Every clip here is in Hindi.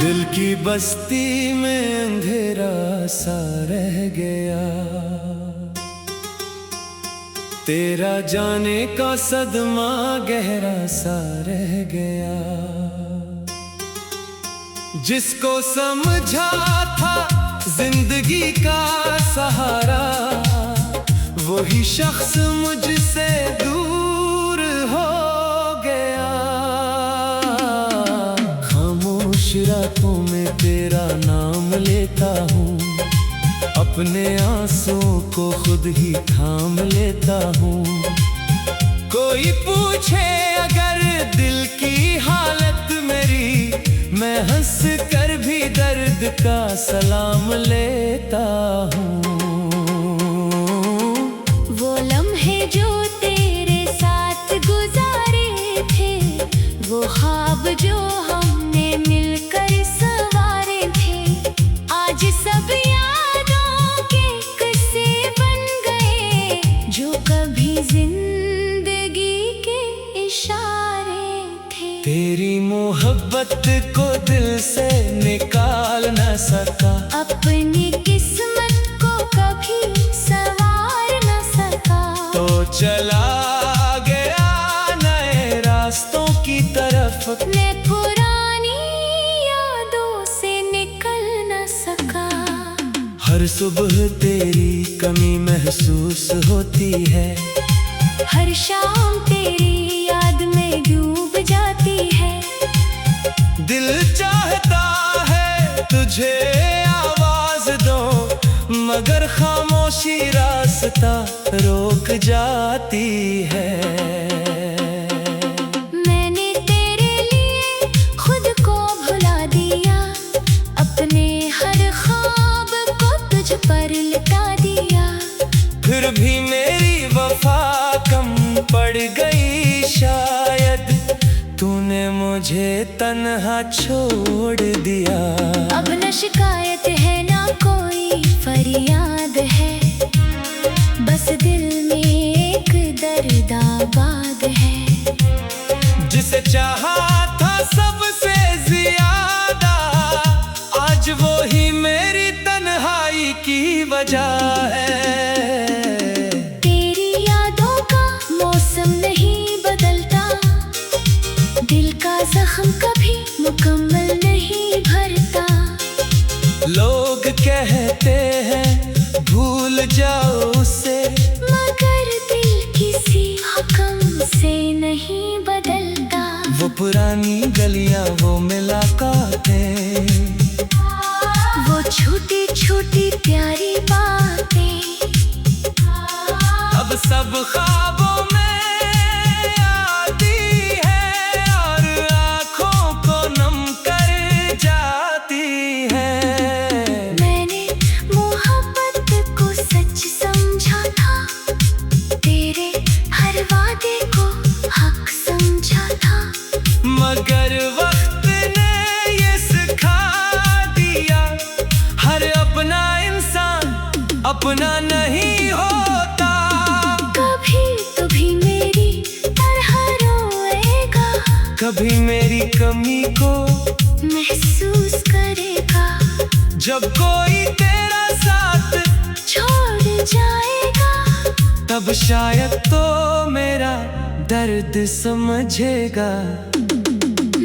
दिल की बस्ती में अंधेरा सा रह गया, तेरा जाने का सदमा गहरा सा रह गया। जिसको समझा था जिंदगी का सहारा, वही शख्स मुझसे दूर हो गया। खामोश रातों में तेरा नाम लेता हूँ, अपने आंसुओं को खुद ही थाम लेता हूँ। कोई पूछे अगर दिल की हालत मेरी, मैं हंस कर भी दर्द का सलाम लेता हूँ। वो लम्हे जो तेरे साथ गुजारे थे, वो ख्वाब जो हमने मिलकर संवारे थे, आज सब यादों के किस्से बन गए, जो कभी जिंदगी के इशारे थे। तेरी मोहब्बत को दिल से निकाल न सका, अपनी किस्मत को कभी संवार न सका, तो चला गया नए रास्तों की तरफ। मैं पुरानी यादों से निकल न सका। हर सुबह तेरी कमी महसूस होती है, हर शाम तेरी याद में डूब जाती है। दिल चाहता है तुझे आवाज दो, मगर खामोशी रास्ता रोक जाती है। मैंने तेरे लिए खुद को भुला दिया, अपने हर ख्वाब को तुझ पर लुटा दिया। फिर भी मेरी वफा कम पड़ गई शायद, तूने मुझे तन्हा छोड़ दिया। अब न शिकायत है ना कोई फरियाद है, बस दिल में एक दर्द आबाद है। जिसे चाहा था सबसे ज्यादा, आज वो ही मेरी तन्हाई की वजह है। तेरी यादों का मौसम नहीं बदलता, दिल का जख्म कभी मुकम्मल नहीं भरता। लोग कहते हैं भूल जाओ उसे, मगर दिल किसी हुक्म से नहीं बदलता। वो पुरानी गलियां, वो मुलाकातें, वो छोटी छोटी प्यारी बातें, अब सब ख्वाबों में आती है और आँखों को नम कर जाती है। मैंने मोहब्बत को सच समझा था, तेरे हर वादे को हक समझा था, मगर वक्त ने ये सिखा दिया, हर अपना इंसान अपना नहीं होता। कभी तो भी मेरी तरह रोएगा, कभी मेरी कमी को महसूस करेगा। जब कोई तेरा साथ छोड़ जाएगा, तब शायद तो मेरा दर्द समझेगा।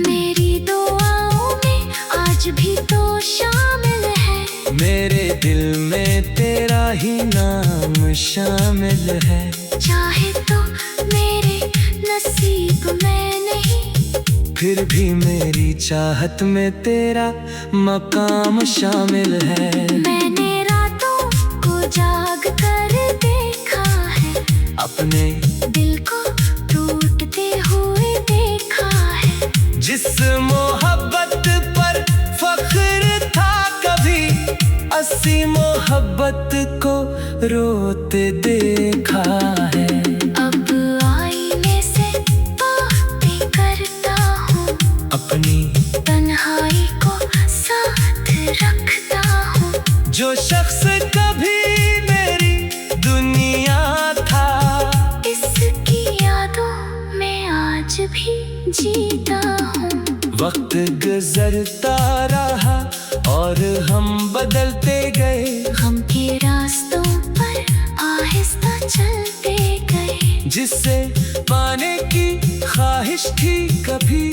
मेरी दुआओं में आज भी तो शामिल है, मेरे दिल में तेरा ही नाम शामिल है। चाहे तो मेरे नसीब में नहीं, फिर भी मेरी चाहत में तेरा मकाम शामिल है। मैंने रातों को जाग कर देखा है, अपने दिल को टूटते हुए देखा है। जिस मोहब्बत पर फख्र था कभी, अस्सी मोहब्बत को रोते देखा है। अब आईने से बातें करता हूँ, अपनी तन्हाई को साथ रखता हूँ। जो शख्स कभी मेरी दुनिया था, इसकी यादों में आज भी जीता हूँ। वक्त गुजरता रहा और हम बदलते गए, हम के रास्तों पर आहिस्ता चलते गए। जिससे पाने की ख्वाहिश थी कभी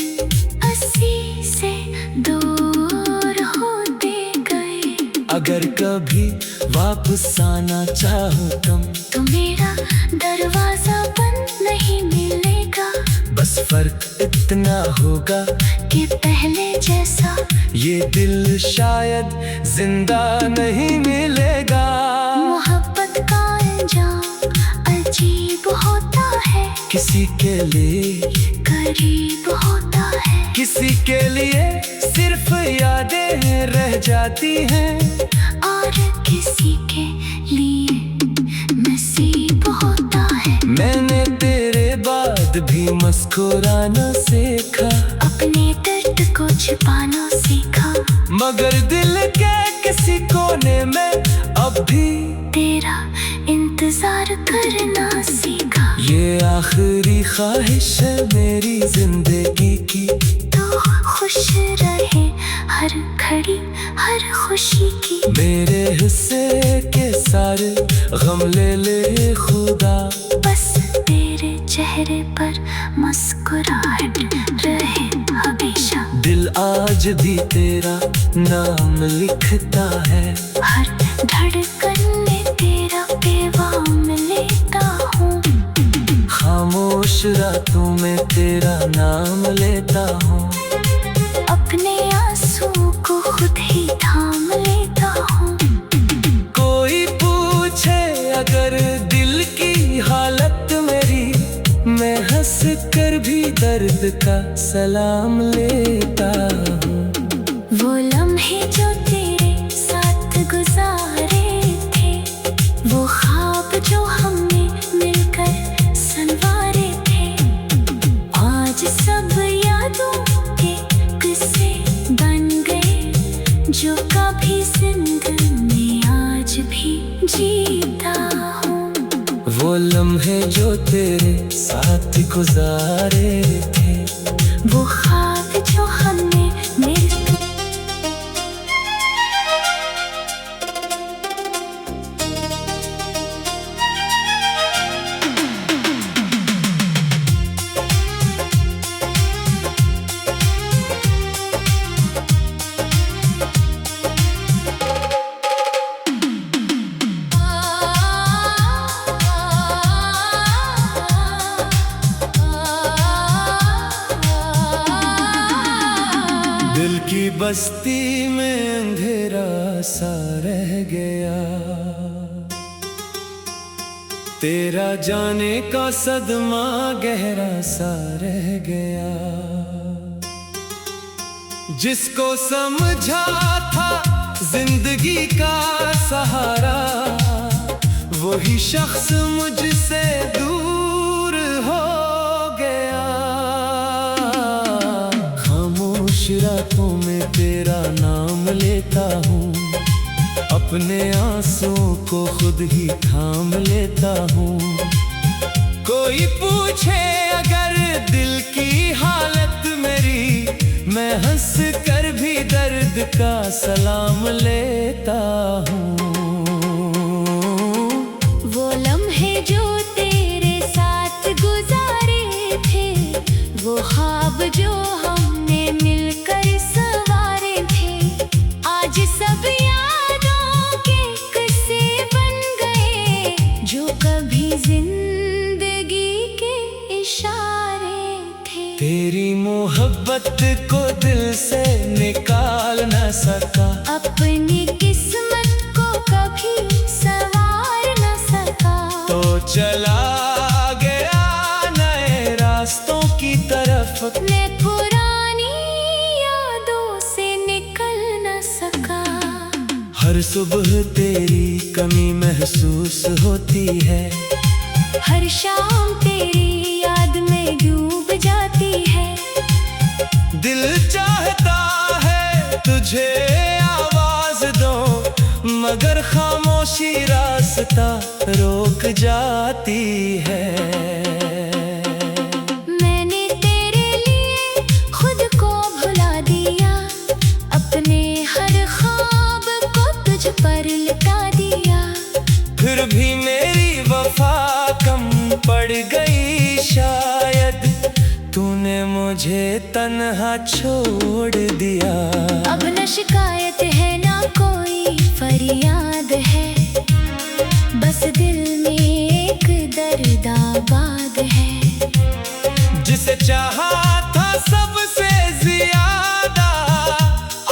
अस्सी से दूर होते गए। अगर कभी वापस आना चाहो तुम तो मेरा दरवाजा बंद नहीं मिलेगा। बस फर्क इतना होगा कि पहले जैसा ये दिल शायद जिंदा नहीं मिलेगा। मोहब्बत का अंजाम अजीब होता है, किसी के लिए करीब होता है, किसी के लिए सिर्फ यादें रह जाती हैं, और किसी के लिए नसीब होता है। मैंने तेरे बाद भी मुस्कुराना सीखा, अपने दर्द को छिपाना सीखा, मगर दिल के किसी कोने में अब भी तेरा इंतजार करना सीखा। ये आखिरी ख्वाहिश है मेरी जिंदगी की, तो खुश रहे हर घड़ी हर खुशी की। मेरे हिस्से के सारे गम ले ले खुदा, बस तेरे चेहरे पर मुस्कुराहट रहे हमेशा। दिल आज भी तेरा नाम लिखता है, हर धड़कन में तेरा पैगाम लेता हूँ। खामोश रातों में तेरा नाम लेता हूँ, अपने आंसू को खुद ही थाम लेता हूँ। कोई पूछे अगर दिल की हालत मेरी, मैं हंस कर भी दर्द का सलाम लेता हूँ। वो लम्हे जो तेरे साथ गुजारे थे, वो ख्वाब जो हमने मिलकर संवारे थे, आज सब यादों के किस्से बन गए, जो कभी जिंदगी आज भी जीता हूँ। वो लम्हे जो तेरे साथ गुजारे थे, वो ख्वाब जो हमने मिलकर दिल की बस्ती में अंधेरा सा रह गया, तेरा जाने का सदमा गहरा सा रह गया। जिसको समझा था जिंदगी का सहारा, वही शख्स मुझसे दूर हो गया। खामोश रातों में तेरा नाम लेता हूँ, अपने आंसुओं को खुद ही थाम लेता हूँ। कोई पूछे अगर दिल की हालत मेरी, मैं हंस कर भी दर्द का सलाम लेता हूँ। वो लम्हे जो तेरे साथ गुजारे थे, वो ख्वाब जो हमने मिलकर संवारे थे, आज सब यादों के किस्से बन गए, जो कभी जिंदगी के इशारे थे। तेरी मोहब्बत को दिल से निकाल न सका, अपनी किस्मत को कभी संवार न सका, तो चला गया नए रास्तों की तरफ। मैं पुरानी यादों से निकल न सका। हर सुबह तेरी कमी महसूस होती है, हर शाम तेरी याद में डूब जाती है। दिल चाहता है तुझे आवाज दो, मगर खामोशी रास्ता रोक जाती है। मैंने तेरे लिए खुद को भुला पड़ गई शायद, तूने मुझे तन्हा छोड़ दिया। अब न शिकायत है ना कोई फरियाद है, बस दिल में एक दर्द आबाद है। जिसे चाहा था सबसे ज्यादा,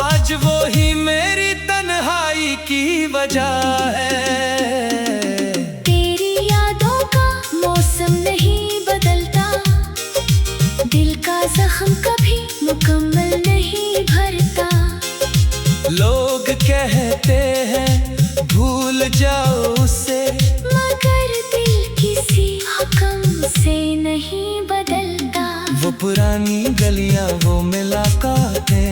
आज वो ही मेरी तन्हाई की वजह है। तेरी यादों का मौसम नहीं बदलता, दिल का जख्म कभी मुकम्मल नहीं भरता। लोग कहते हैं भूल जाओ उसे, मगर दिल किसी हुक्म से नहीं बदलता। वो पुरानी गलियां, वो मुलाकातें,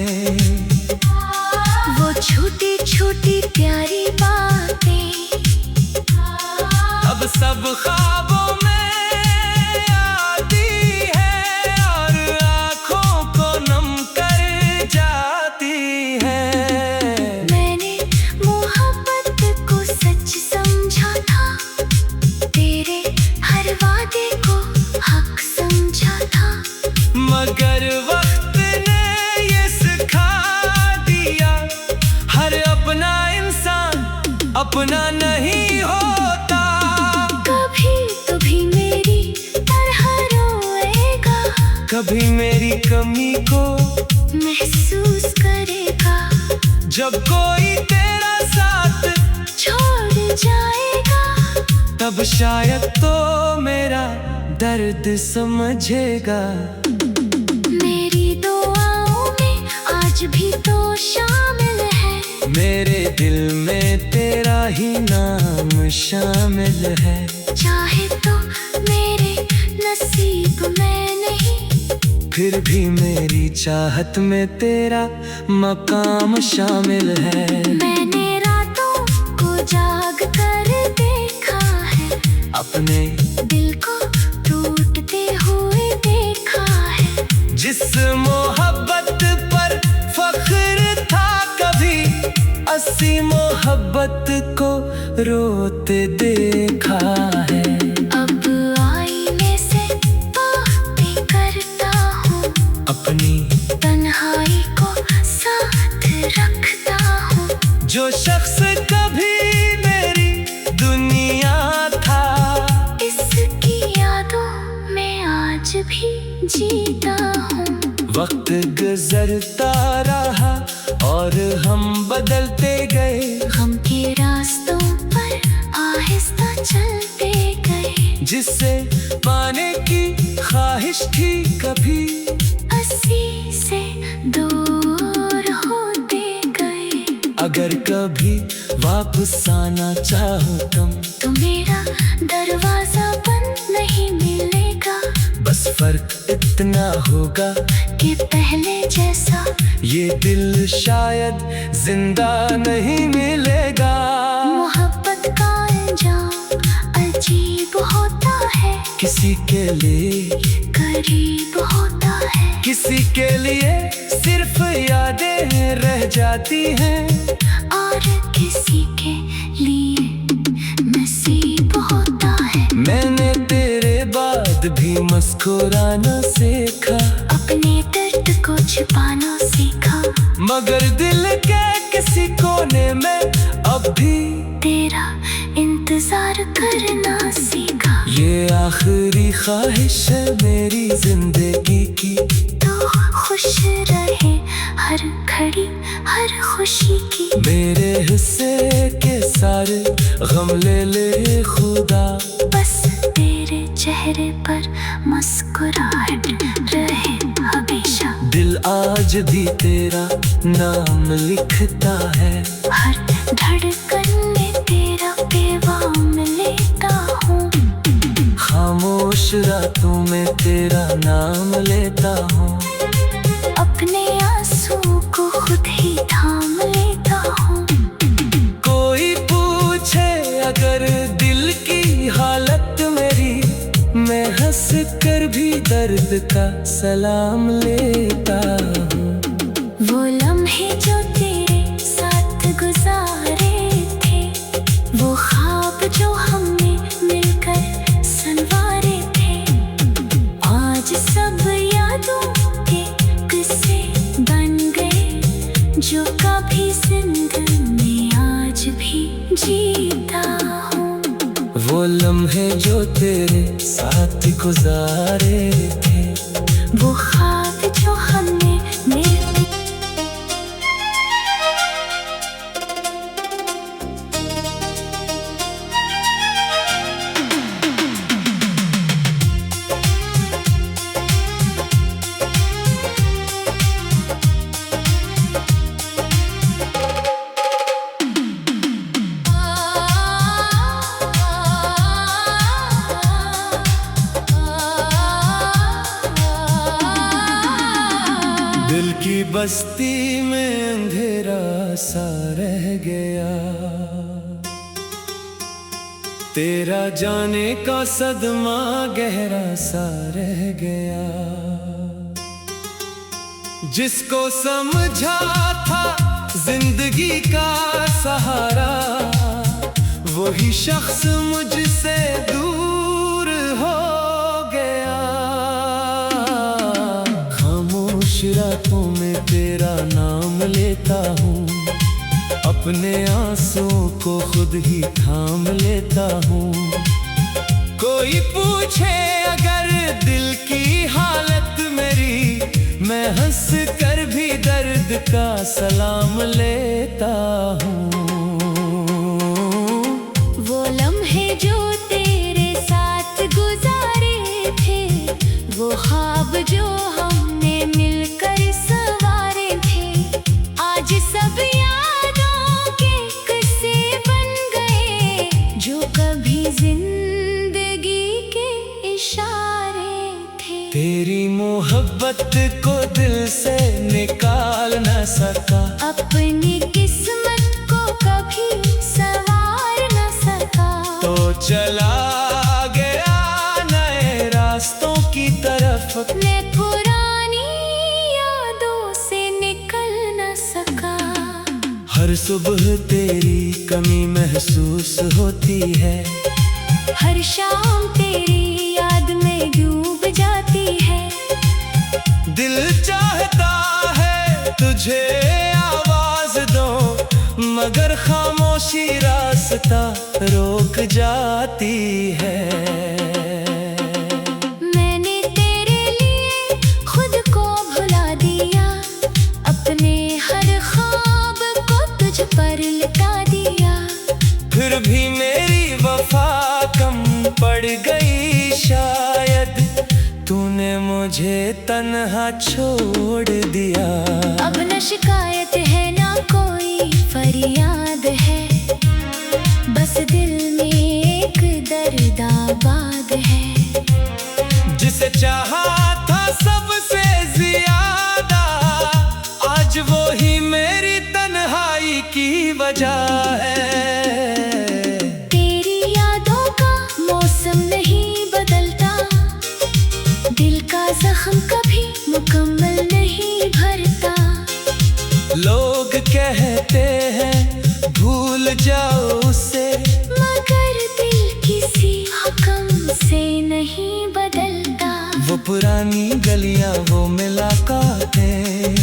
वो छोटी छोटी प्यारी बातें, अब सब ख्वाबों में आती है और आँखों को नम कर जाती है। मैंने मोहब्बत को सच समझा था, तेरे हर वादे को हक समझा था। मगर वक्त ने ये सिखा दिया, हर अपना इंसान अपना नहीं होता। कभी तू भी मेरी तरह रोएगा, कभी मेरी कमी को महसूस करेगा। जब कोई तेरा साथ छोड़ जाएगा, तब शायद तो मेरा दर्द समझेगा। मेरी दुआओं में आज भी तो शामिल है, मेरे दिल में तेरा ही नाम शामिल है। चाहे तो मेरे नसीब में नहीं, फिर भी मेरी चाहत में तेरा मकाम शामिल है। मैंने रातों को जाग कर देखा है, अपने दिल को टूटते हुए देखा है। जिस मोहब्बत पर फख्र था कभी, अस्सी मोहब्बत को रोते देखा है। अब आईने से बातें करता हूँ, अपनी तन्हाई को साथ रखता हूँ। जो शख्स कभी मेरी दुनिया था, इसकी यादों में आज भी जीता हूँ। वक्त गुजरता रहा और हम बदलते गए, गम के रास्तों पर आहिस्ता चलते गए। जिससे पाने की ख्वाहिश थी कभी, अस्सी से दूर होते गए। अगर कभी वापस आना चाहो तुम, तो मेरा दरवाजा बंद नहीं मिलेगा। बस फर्क इतना होगा कि पहले जैसा ये दिल शायद जिंदा नहीं मिलेगा। मोहब्बत का अंजाम अजीब होता है, किसी के लिए करीब होता है। किसी के लिए सिर्फ यादें रह जाती हैं, और किसी के लिए नसीब होता है। मैंने तेरे बाद भी मुस्कुराना सीखा, अपने दर्द को छुपाना सीखा, मगर दिल के किसी कोने में अब भी तेरा इंतजार करना सीखा। ये आखिरी ख्वाहिश है मेरी जिंदगी की, तो खुश रहे हर घड़ी हर खुशी की। मेरे हिस्से के सारे गम ले ले खुदा, बस तेरे चेहरे पर मुस्कुराहट रहे हमेशा। दिल आज भी तेरा नाम लिखता है, हर धड़कन में तेरा पैगाम लेता हूँ। खामोश रातों में तेरा नाम लेता हूँ। अपने आंसू को खुद ही थाम लेता हूँ। कोई पूछे अगर दिल की हालत मेरी, मैं हंस कर भी दर्द का सलाम लेता हूँ। वो लम्हे जो तेरे साथ गुजारे थे, वो ख्वाब जो हमने मिलकर संवारे सा भी जिंदगी में आज भी जीता हूँ। वो लम्हे जो तेरे साथ गुजारे थे, वो ख्वाब जो हमने मिल दिल की बस्ती में अंधेरा सा रह गया, तेरा जाने का सदमा गहरा सा रह गया। जिसको समझा था जिंदगी का सहारा, वही शख्स मुझसे दूर हो गया। खामोश रातों में तेरा नाम लेता हूँ, अपने आंसुओं को खुद ही थाम लेता हूँ। कोई पूछे अगर दिल की हालत मेरी, मैं हंस कर भी दर्द का सलाम लेता हूँ। वो लम्हे जो तेरे साथ गुजारे थे, वो ख्वाब जो हमने मिलकर संवारे थे, आज सब यादों के किस्से बन गए, जो कभी जिंदगी के इशारे थे। तेरी मोहब्बत को दिल से निकाल न सका, अपनी किस्मत को कभी संवार न सका, तो चला गया नए रास्तों की तरफ। मैं पुरानी यादों से निकल न सका। हर सुबह तेरी कमी महसूस होती है, हर शाम तेरी याद में डूब जाती है। दिल चाहता है तुझे आवाज दो, मगर खामोशी रास्ता रोक जाती है। मैंने तेरे लिए खुद को भुला दिया, अपने हर ख्वाब को तुझ पर लुटा दिया। फिर भी मेरी वफा कम पड़ गई शायद, तूने मुझे तन्हा छोड़ दिया। अब न शिकायत है ना कोई फरियाद है, बस दिल में एक दर्द आबाद है। जिसे चाहा था सबसे ज्यादा, आज वो ही मेरी तन्हाई की वजह है। तेरी यादों का मौसम नहीं बदलता, दिल का जख्म कभी मुकम्मल नहीं भरता। लोग कहते हैं भूल जाओ उसे, मगर दिल किसी हुक्म से नहीं बदलता। वो पुरानी गलियां, वो मुलाकातें,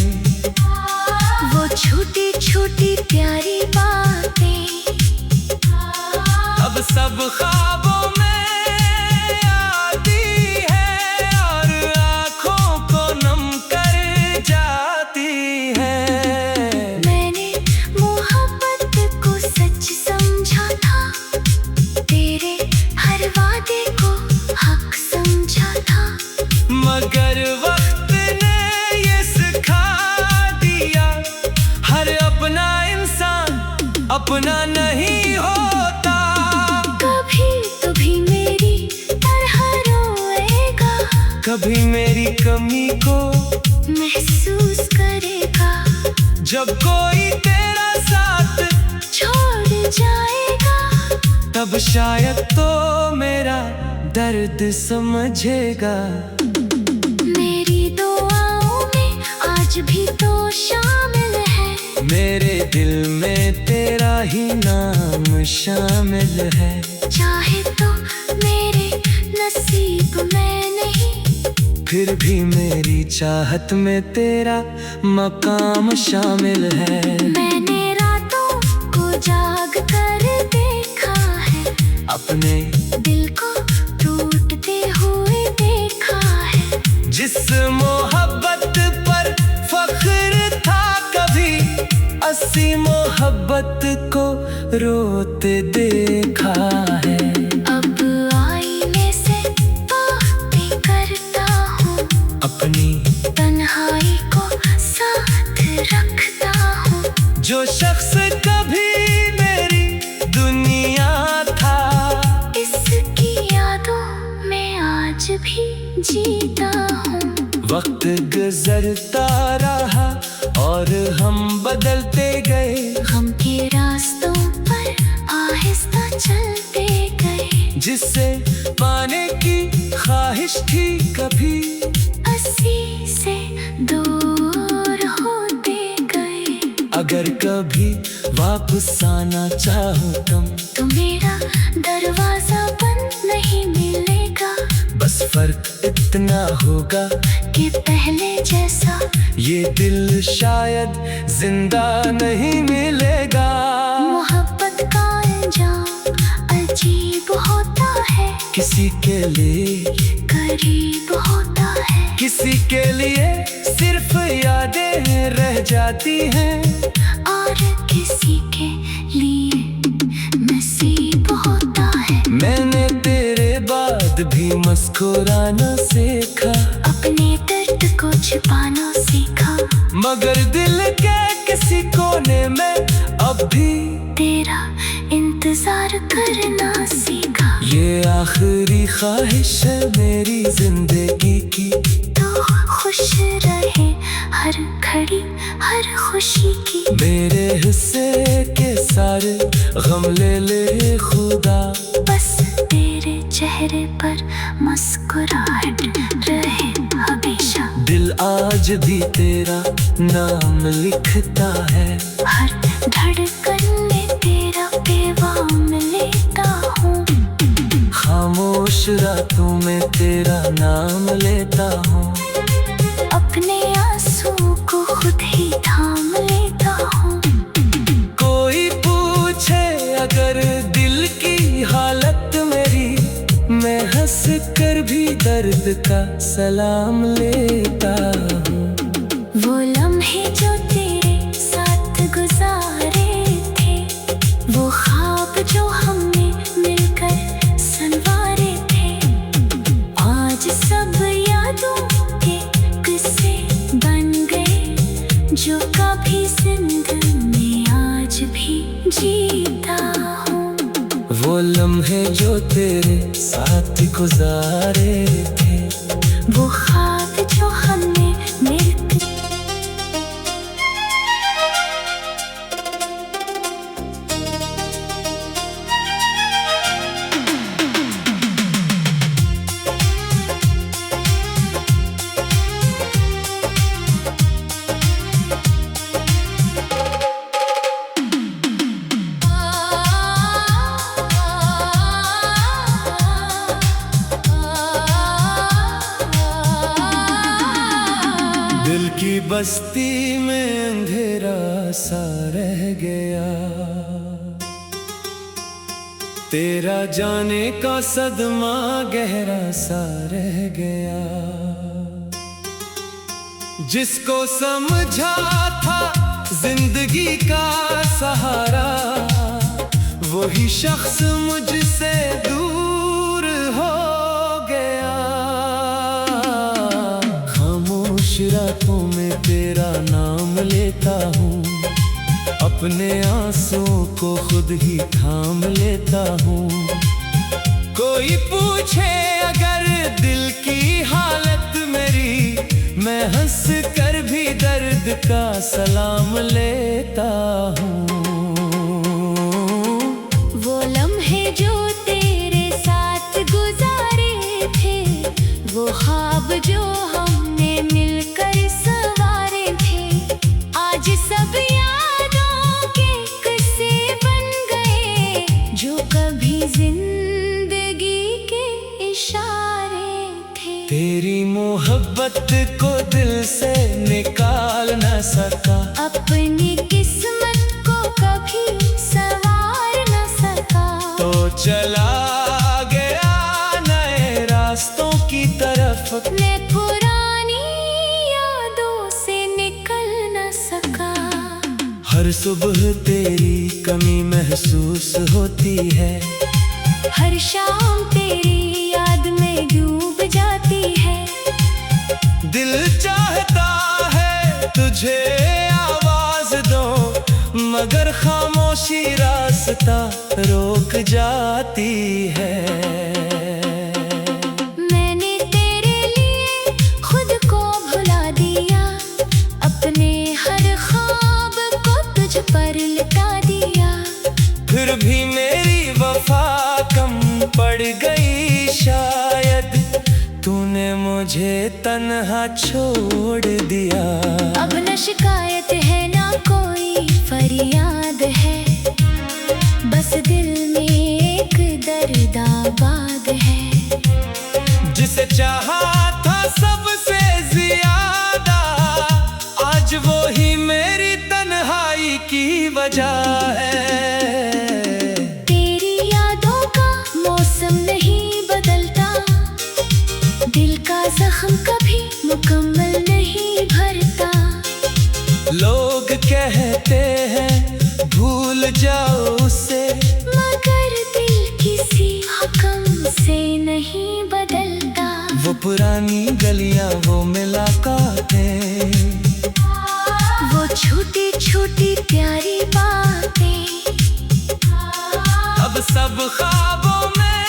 वो छोटी छोटी प्यारी बातें, अब सब ख्वाबों में आती है और आँखों को नम कर जाती है। मैंने मोहब्बत को सच समझा था, तेरे हर वादे को हक समझा था। मगर वक्त ने ये सिखा दिया, हर अपना इंसान अपना नहीं होता। कभी तो भी मेरी तरह रोएगा, कभी मेरी कमी को महसूस करेगा। जब कोई तेरा साथ छोड़ जाएगा, तब शायद तो मेरा दर्द समझेगा। मेरी दुआओं में आज भी तो शामिल है, मेरे दिल में तेरा ही नाम शामिल है। चाहे तो मेरे नसीब में नहीं, फिर भी मेरी चाहत में तेरा मकाम शामिल है। मैंने रातों को जाग कर देखा है, अपने दिल को टूटते हुए देखा है। जिस मोहब्बत पर फख्र था कभी, अस्सी मोहब्बत को रोते देखा है। अब आईने से बातें करता हूँ, अपनी तन्हाई को साथ रखता हूँ। जो शख्स कभी मेरी दुनिया था, इसकी यादों में आज भी जीता हूँ। वक्त गुजरता रहा और हम बदलते गए, हम के रास्तों पर आहिस्ता चलते गए। जिससे पाने की ख्वाहिश थी कभी, अस्सी से दूर होते गए। अगर कभी वापस आना चाहूँ तो मेरा दरवाजा बंद नहीं मिलेगा। बस फर्क इतना होगा कि पहले जैसा ये दिल शायद जिंदा नहीं मिलेगा। मोहब्बत का अंजाम अजीब होता है, किसी के लिए करीब होता है। किसी के लिए सिर्फ यादें रह जाती हैं, और किसी के लिए नसीब होता है। मैंने तेरे बाद भी मुस्कुराना सीखा, अपने दर्द को छिपाना सीखा। मगर दिल के किसी कोने में अब भी तेरा इंतजार करना सीखा। ये आखिरी ख्वाहिश है मेरी जिंदगी की, तो खुश रहे हर घड़ी हर खुशी की। मेरे हिस्से के सारे गम ले ले खुदा, बस तेरे चेहरे पर मुस्कुराहट रहे हमेशा। दिल आज भी तेरा नाम लिखता है, हर धड़कन में तेरा पैगाम लेता हूँ। खामोश रातों में तेरा नाम लेता हूँ। अपने आंसू को खुद ही थाम लेता हूँ। कोई पूछे अगर दिल की हालत मेरी, मैं हंस कर भी दर्द का सलाम लेता हूँ। वो लम्हे जो तेरे साथ गुजारे थे, वो ख्वाब जो हमने मिलकर संवारे थे, आज सब यादों के किस्से बन गए। जो कभी जिंदगी आज भी जीता हूँ। वो लम्हे जो तेरे साथ गुजारे थे, वो ख्वाब जो हमने मिलकर दिल की बस्ती में अंधेरा सा रह गया, तेरा जाने का सदमा गहरा सा रह गया। जिसको समझा था जिंदगी का सहारा, वही शख्स मुझसे दूर हो गया। खामोश रातों में तेरा नाम लेता हूँ, अपने आंसुओं को खुद ही थाम लेता हूँ। कोई पूछे अगर दिल की हालत मेरी, मैं हंस कर भी दर्द का सलाम लेता हूँ। वो लम्हे जो तेरे साथ गुजारे थे, वो ख्वाब जो हमने मिलकर संवारे थे, आज सब यादों के किस्से बन गए। जो कभी जिंदगी के इशारे थे, तेरी मोहब्बत मोहब्बत को दिल से निकाल न सका, अपनी किस्मत को कभी संवार न सका। तो चला गया नए रास्तों की तरफ, मैं पुरानी यादों से निकल न सका। हर सुबह तेरी कमी महसूस होती है, हर शाम तेरी याद में डूब जाती है। दिल चाहता है तुझे आवाज दो, मगर खामोशी रास्ता रोक जाती है। मैंने तेरे लिए खुद को भुला दिया, अपने हर ख्वाब को तुझ पर लुटा दिया। फिर भी मेरी वफा कम पड़ गई शायद, तूने मुझे तन्हा छोड़ दिया। अब न शिकायत है ना कोई फरियाद है, बस दिल में एक दर्द आबाद है। जिसे चाहा था सबसे ज्यादा, आज वो ही मेरी तन्हाई की वजह है। तेरी यादों का मौसम नहीं बदलता, दिल का जख्म कभी मुकम्मल नहीं भरता। लोग कहते हैं भूल जाओ उसे, मगर दिल किसी हुक्म से नहीं बदलता। वो पुरानी गलियां वो मुलाकातें, वो छोटी छोटी प्यारी बातें, अब सब ख्वाबों में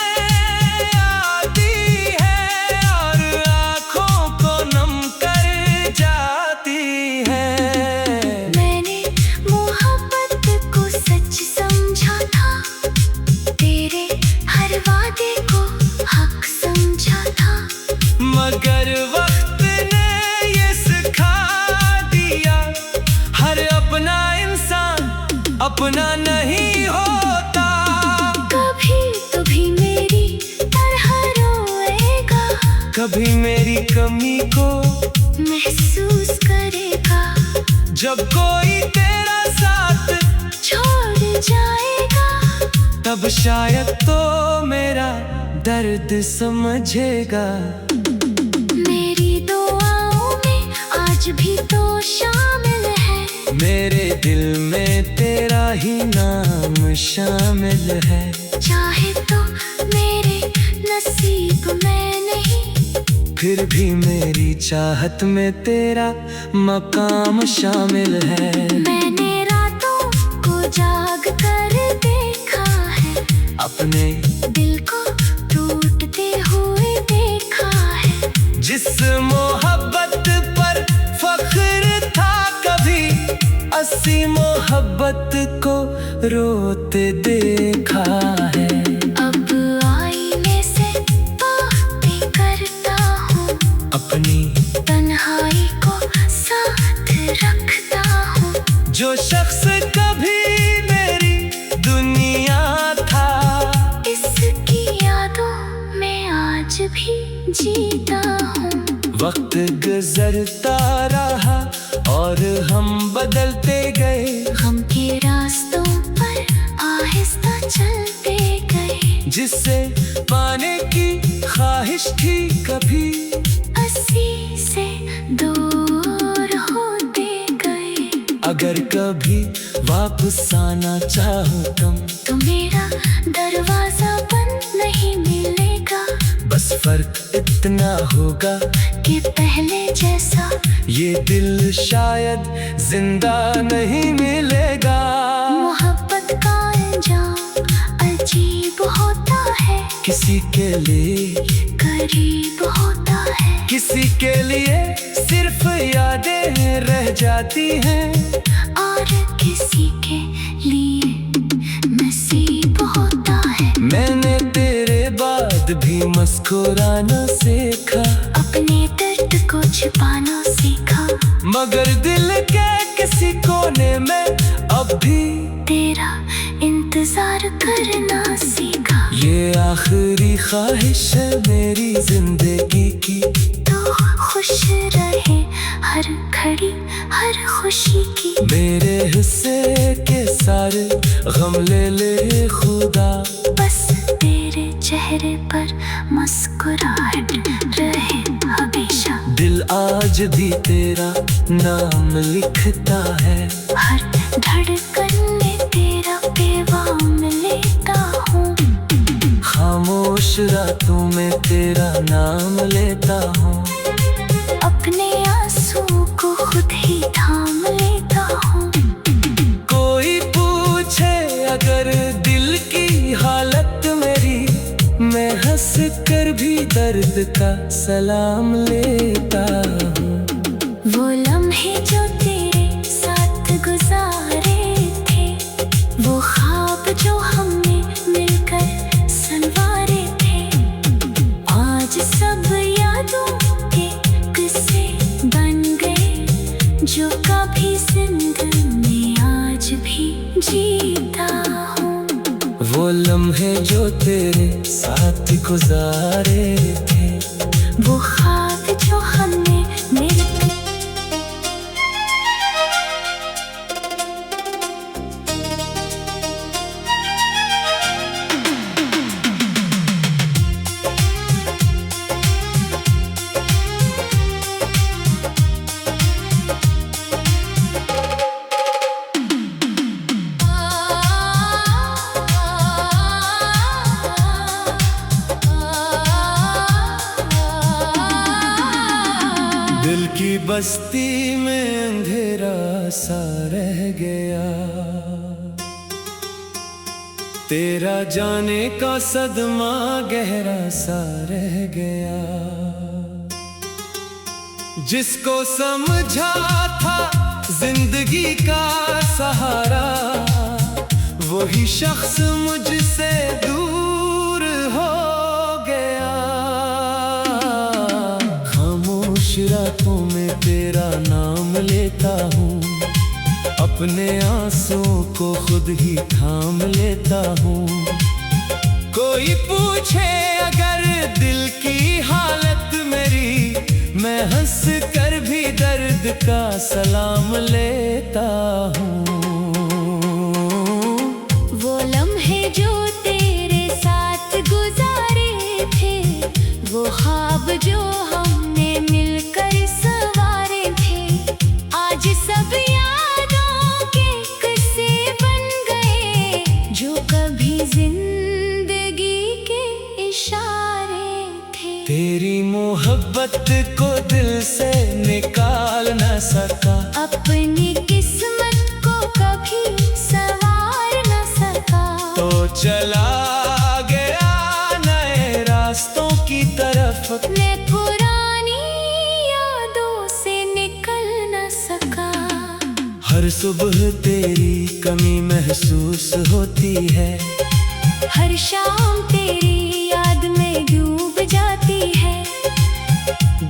आती है और आँखों को नम कर जाती है। मैंने मोहब्बत को सच समझा था, तेरे हर वादे को हक समझा था। मगर वक्त ने ये सिखा दिया, हर अपना इंसान अपना नहीं होता। कभी तो भी मेरी तरह रोएगा, कभी मेरी कमी को महसूस करेगा। जब कोई तेरा साथ छोड़ जाएगा, तब शायद तो मेरा दर्द समझेगा। मेरी दुआओं में आज भी तो शामिल है, मेरे दिल में तेरा ही नाम शामिल है। चाहे तो मेरे नसीब में नहीं, फिर भी मेरी चाहत में तेरा मकाम शामिल है। मैंने रातों को जाग कर देखा है, अपने दिल को टूटते हुए देखा है। जिस मोहब्बत पर फख्र था कभी, अस्सी मोहब्बत को रोते देखा है। अब आईने से बातें करता हूँ, अपनी तन्हाई को साथ रखता हूँ। जो शख्स कभी मेरी दुनिया था, इसकी यादों में आज भी जीता हूँ। वक्त गुजरता रहा और हम बदलते गए, हम के रास्तों पर आहिस्ता चलते गए। जिससे पाने की ख्वाहिश थी कभी, अस्सी से दूर होते गए। अगर कभी वापस आना चाहूँ तो मेरा दरवाजा बंद नहीं मिलेगा, बस फर्क इतना होगा कि पहले जैसा ये दिल शायद जिंदा नहीं मिलेगा। मोहब्बत का अंजाम अजीब होता है, किसी के लिए करीब होता है। किसी के लिए सिर्फ यादें रह जाती हैं, और किसी के लिए नसीब होता है। मैंने तेरे बाद भी मुस्कुराना सीखा, अपने दर्द को छिपाना सीखा, मगर दिल के किसी कोने में अब भी तेरा इंतजार करना सीखा। ये आखिरी ख्वाहिश है मेरी जिंदगी की, तो खुश रहे हर घड़ी हर खुशी की। मेरे हिस्से के सारे गम ले ले खुदा, बस तेरे चेहरे पर मुस्कुराहट रहे हमेशा। दिल आज भी तेरा नाम लिखता है, हर धड़कन में तेरा पैगाम लेता हूँ। खामोश रातों में तेरा नाम लेता हूँ। अपने आंसू को खुद ही थाम लेता हूँ। कोई पूछे अगर दिल की हालत मेरी, मैं हंस कर भी दर्द का सलाम लेता हूँ। वो लम्हे जो तेरे साथ गुजारे थे, वो ख्वाब जो हमने मिलकर संवारे थे, आज सब यादों के किस्से बन गए जो कभी जिंदगी आज भी जीता हूँ। वो लम्हे जो तेरे साथ गुजारे थे, वो ख्वाब जो हमने मिलकर दिल की बस्ती में अंधेरा सा रह गया, तेरा जाने का सदमा गहरा सा रह गया। जिसको समझा था जिंदगी का सहारा, वही शख्स मुझसे दूर हो गया। खामोश रातों में तेरा नाम लेता हूँ, अपने आंसुओं को खुद ही थाम लेता हूँ। कोई पूछे अगर दिल की हालत मेरी, मैं हंस कर भी दर्द का सलाम लेता हूँ। वो लम्हे जो तेरे साथ गुजारे थे, वो ख्वाब जो हमने मिलकर संवारे थे, आज सब यादों के किस्से बन गए जो कभी जिंदगी के इशारे थे। तेरी मोहब्बत को दिल से निकाल न सका, अपनी किस्मत को कभी संवार न सका, तो चला गया नए रास्तों की तरफ। मैं पुरानी यादों से निकल न सका। हर सुबह तेरी कमी महसूस होती है, हर शाम तेरी याद में डूब जाती है।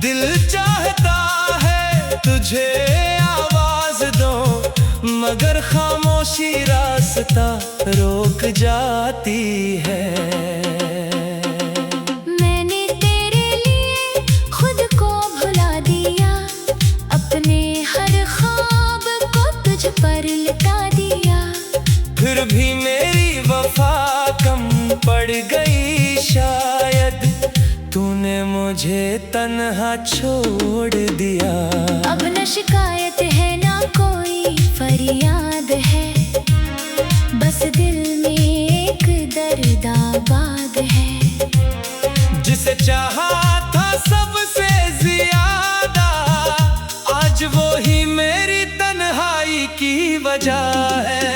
दिल चाहता है तुझे आवाज दो, मगर खामोशी रास्ता रोक जाती है। मैंने तेरे लिए खुद को भुला दिया, अपने हर ख्वाब को तुझ पर लुटा दिया। फिर भी मेरी वफा कम पड़ गई शायद, तूने मुझे तन्हा छोड़ दिया। अब न शिकायत है ना कोई फरियाद है, बस दिल में एक दर्द आबाद है। जिसे चाहा था सबसे ज्यादा, आज वो ही मेरी तन्हाई की वजह है।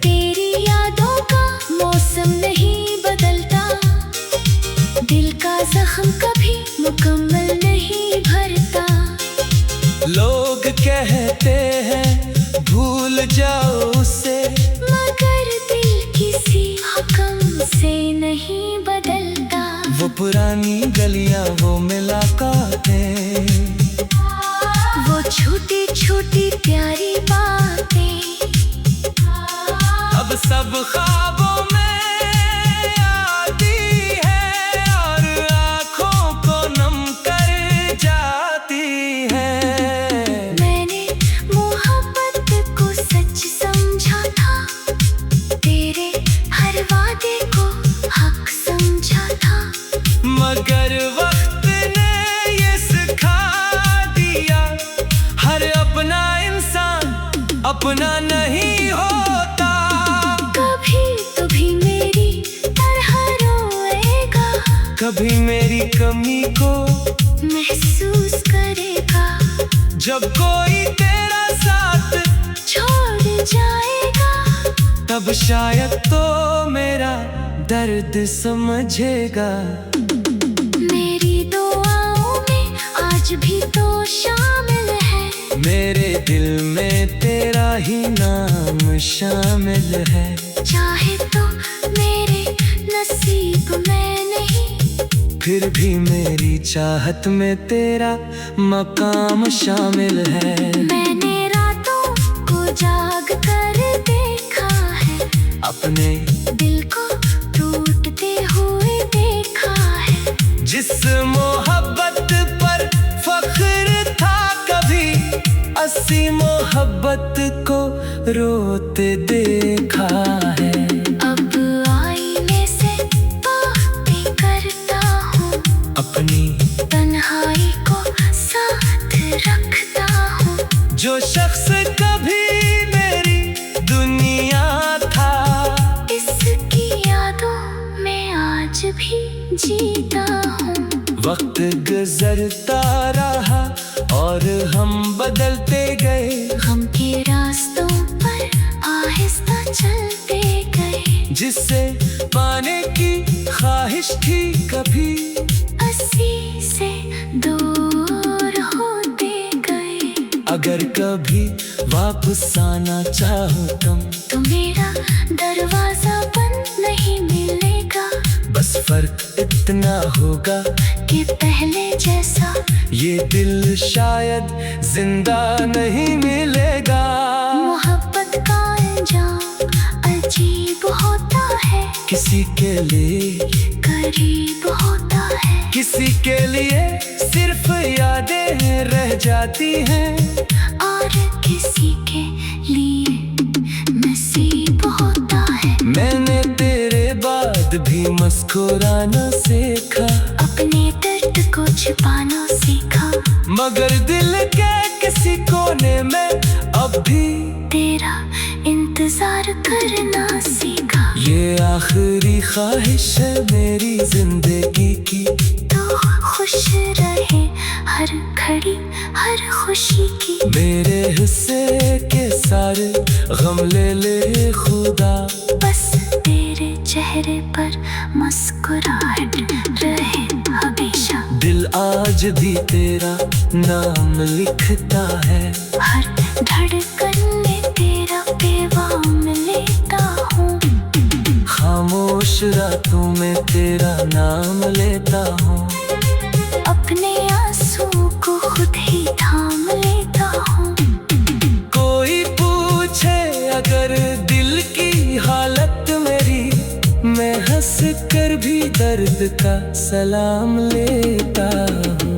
तेरी यादों का मौसम नहीं बदलता, दिल का जख्म कभी मुकम्मल नहीं भरता। लोग कहते हैं भूल जाओ उसे, मगर दिल किसी हुक्म से नहीं बदलता। वो पुरानी गलियां वो मुलाकातें, वो छोटी छोटी प्यारी बातें, अब सब ख्वाबों में आती है और आँखों को नम कर जब कोई तेरा साथ छोड़ जाएगा, तब शायद तो मेरा दर्द समझेगा। मेरी दुआओं में आज भी तो शामिल है, मेरे दिल में तेरा ही नाम शामिल है। चाहे तो मेरे नसीब में नहीं, फिर भी मेरी चाहत में तेरा मकाम शामिल है। मैंने रातों को जाग कर देखा है, अपने दिल को टूटते हुए देखा है। जिस मोहब्बत पर फख्र था कभी, अस्सी मोहब्बत को रोते देखा है। अब आईने से बातें करता हूँ, अपनी तन्हाई को साथ रखता हूँ। जो शख्स कभी मेरी दुनिया था, इसकी यादों में आज भी जीता हूँ। वक्त गुजरता रहा और हम बदलते गए, गम के रास्तों पर आहिस्ता चलते गए। जिससे पाने की ख्वाहिश थी कभी, अस्सी से दूर होते गए। अगर कभी वापस आना चाहो तुम, तो मेरा दरवाजा बंद नहीं मिलेगा। बस फर्क इतना होगा कि पहले जैसा ये दिल शायद जिंदा नहीं मिलेगा। मोहब्बत का अंजाम अजीब होता है, किसी के लिए करीब होता है, किसी के लिए सिर्फ यादें रह जाती हैं, और किसी के लिए नसीब होता है। मैंने तेरे बाद भी मुस्कुराना सीखा, अपने दर्द को छिपाना सीखा, मगर दिल के किसी कोने में अब भी तेरा इंतजार करना सीखा। ये आखिरी ख्वाहिश है मेरी जिंदगी की, तो खुश रहे हर घड़ी हर खुशी की। मेरे हिस्से के सारे गम ले ले खुदा, बस तेरे चेहरे पर मुस्कुराहट रहे हमेशा। दिल आज भी तेरा नाम लिखता है, हर धड़कन में तेरा पैगाम लेता हूँ। खामोश रातों में तेरा नाम लेता हूँ, अपने आंसुओं को खुद ही थाम लेता हूँ। कोई पूछे अगर दिल की हालत मेरी, मैं हंस कर भी दर्द का सलाम लेता हूँ।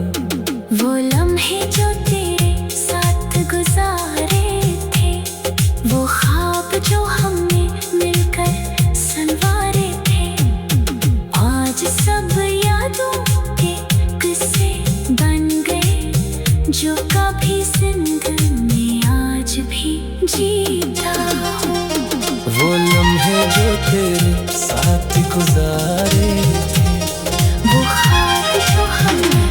वो लम्हे जो तेरे साथ गुजारे थे, वो ख्वाब जो हमने मिलकर संवारे थे, आज सब यादों के किस्से बन गए, जो कभी जिंदगी आज भी जीता हूँ। वो लम्हे जो तेरे साथ गुजारे थे, वो ख्वाब जो हमने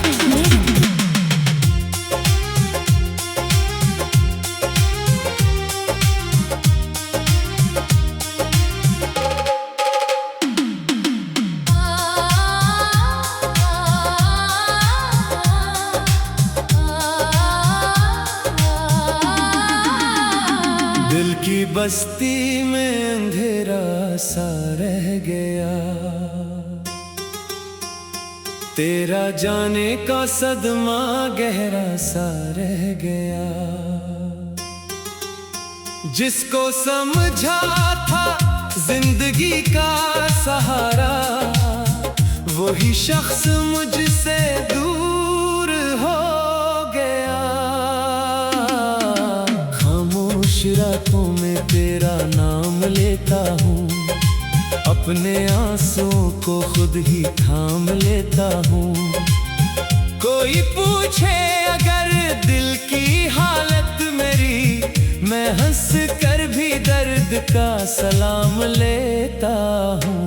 दिल की बस्ती में अंधेरा सा रह गया, तेरा जाने का सदमा गहरा सा रह गया। जिसको समझा था जिंदगी का सहारा, वही शख्स मुझसे दूर हो गया। खामोश रातों में तेरा नाम लेता हूँ, अपने आंसुओं को खुद ही थाम लेता हूँ। कोई पूछे अगर दिल की हालत मेरी, मैं हंस कर भी दर्द का सलाम लेता हूँ।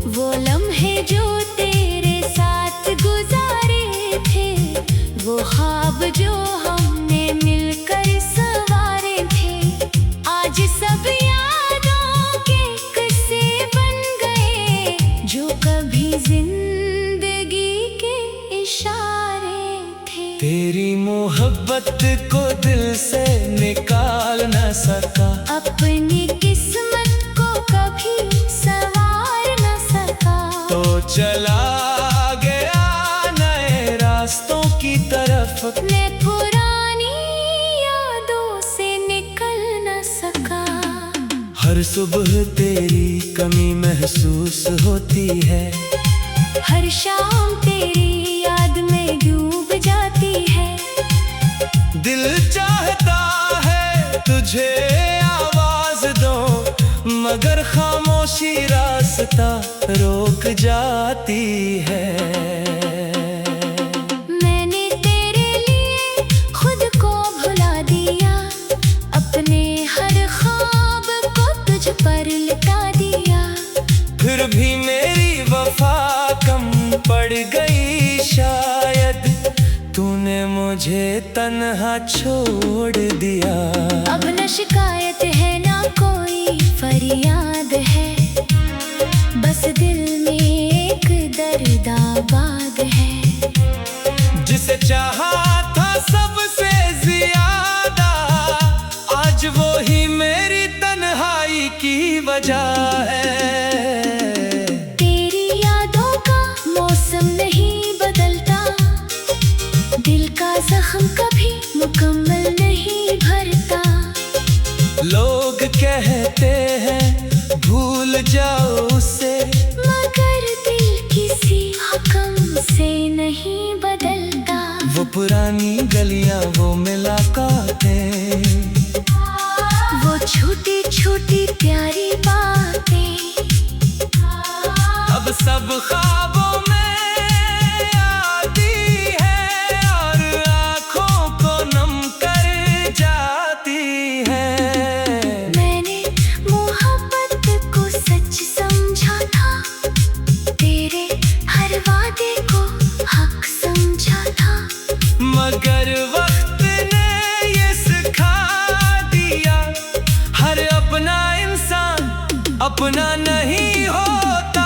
वो लम्हे जो तेरे साथ गुजारे थे, वो मोहब्बत को दिल से निकाल न सका, अपनी किस्मत को कभी संवार न सका, तो चला गया नए रास्तों की तरफ। मैं पुरानी यादों से निकल न सका। हर सुबह तेरी कमी महसूस होती है, हर शाम तेरी याद में डूब जाती है। दिल चाहता है तुझे आवाज दो, मगर खामोशी रास्ता रोक जाती है। मैंने तेरे लिए खुद को भुला दिया, अपने हर ख्वाब को तुझ पर लुटा दिया। फिर भी मेरी वफा कम पड़ गई शायद, तूने मुझे तन्हा छोड़ दिया। अब न शिकायत है ना कोई फरियाद है, बस दिल में एक दर्द आबाद है। जिसे चाहा था सबसे ज्यादा, आज वो ही मेरी तन्हाई की वजह है। तेरी यादों का मौसम नहीं बदलता, दिल का जख्म कभी मुकम्मल नहीं भरता। लोग कहते हैं भूल जाओ उसे, मगर दिल किसी हुक्म से नहीं बदलता। वो पुरानी गलियां, वो मुलाकातें, वो छोटी छोटी प्यारी बातें, अब सब ख्वाबों में आती है और आँखों को नम कर जाती है। मैंने मोहब्बत को सच समझा था, तेरे हर वादे को हक समझा था, मगर वक्त ने ये सिखा दिया, हर अपना इंसान अपना नहीं होता।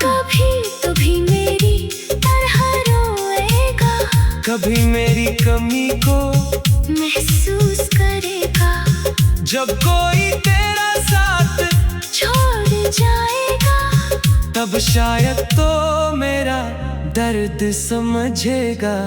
कभी तो भी मेरी तरह रोएगा, कभी मेरी कमी को महसूस करेगा। जब कोई तेरा साथ छोड़ जाएगा, तब शायद तो मेरा दर्द समझेगा।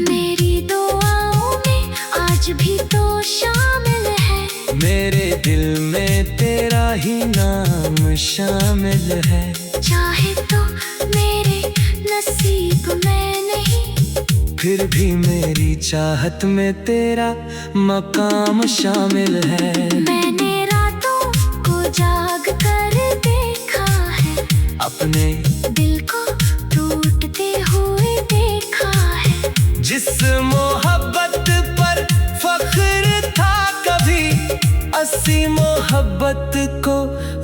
मेरी दुआओं में आज भी तो शामिल है, मेरे दिल में तेरा ही नाम शामिल है। चाहे तो मेरे नसीब में नहीं, फिर भी मेरी चाहत में तेरा मकाम शामिल है। मैंने रातों को जाग कर देखा है, अपने दिल को टूटते हुए देखा है। जिस मोहब्बत पर फख्र था कभी, अस्सी मोहब्बत को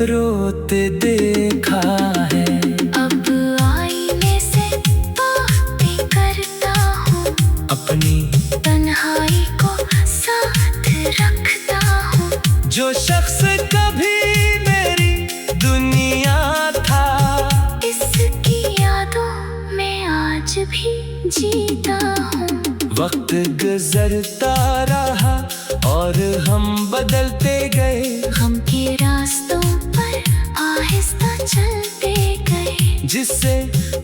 रोते देखा है। अब आईने से बातें करता हूँ, अपनी तन्हाई को साथ रखता हूँ। जो शख्स कभी मेरी दुनिया था, इसकी यादों में आज भी जीता हूँ। वक्त गुजरता रहा और हम बदलते गए, गम के रास्तों पर आहिस्ता चलते गए। जिससे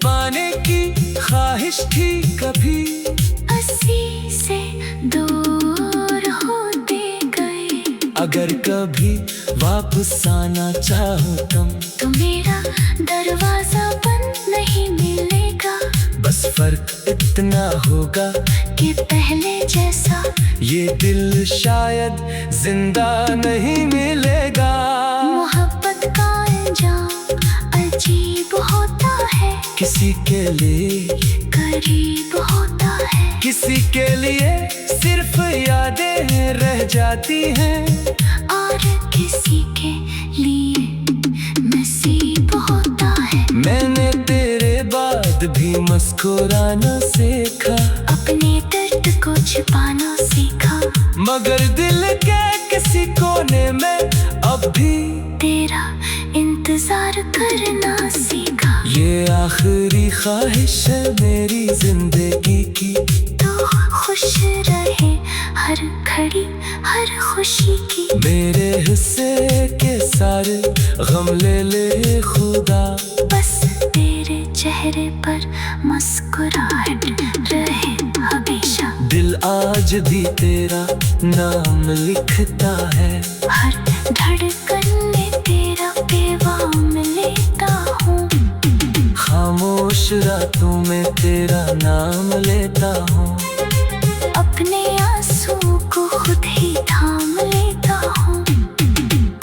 पाने की ख्वाहिश थी कभी, अस्सी से दूर होते गए। अगर कभी वापस आना चाहो तुम, तो मेरा दरवाजा बंद नहीं मिलेगा। बस फर्क इतना होगा कि पहले जैसा ये दिल शायद जिंदा नहीं मिलेगा। मोहब्बत का अंजाम अजीब होता है, किसी के लिए करीब होता है, किसी के लिए सिर्फ यादें रह जाती हैं, और किसी के लिए नसीब होता है। मैंने तेरे बाद भी मुस्कुराना सीखा, अपने दर्द को छिपाना सीखा, मगर दिल के किसी कोने में अब भी तेरा इंतजार करना सीखा। ये आखिरी ख्वाहिश है मेरी जिंदगी की, तो खुश रहे हर घड़ी हर खुशी की। मेरे हिस्से के सारे गम ले ले खुदा, बस तेरे चेहरे पर मुस्कुराहट रहे हमेशा। दिल आज भी तेरा नाम लिखता है, हर धड़कन में तेरा पैगाम लेता हूँ। खामोश रातों में तेरा नाम लेता हूँ। अपने आंसू को खुद ही थाम लेता हूँ।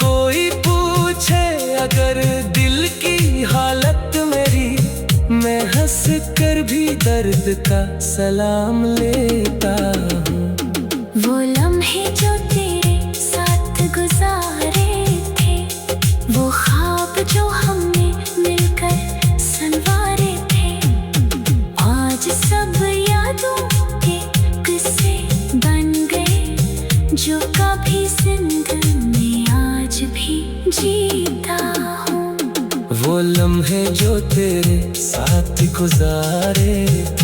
कोई पूछे अगर दिल की हालत मेरी, मैं हंस कर भी दर्द का सलाम लेता हूँ। वो लम्हे जो तेरे साथ गुजारे थे, वो ख्वाब जो हमने मिलकर संवारे थे, आज सब यादों के किस्से बन गए, जो कभी जिंदगी आज भी जीता हूँ। वो लम्हे जो तेरे साथ गुजारे थे,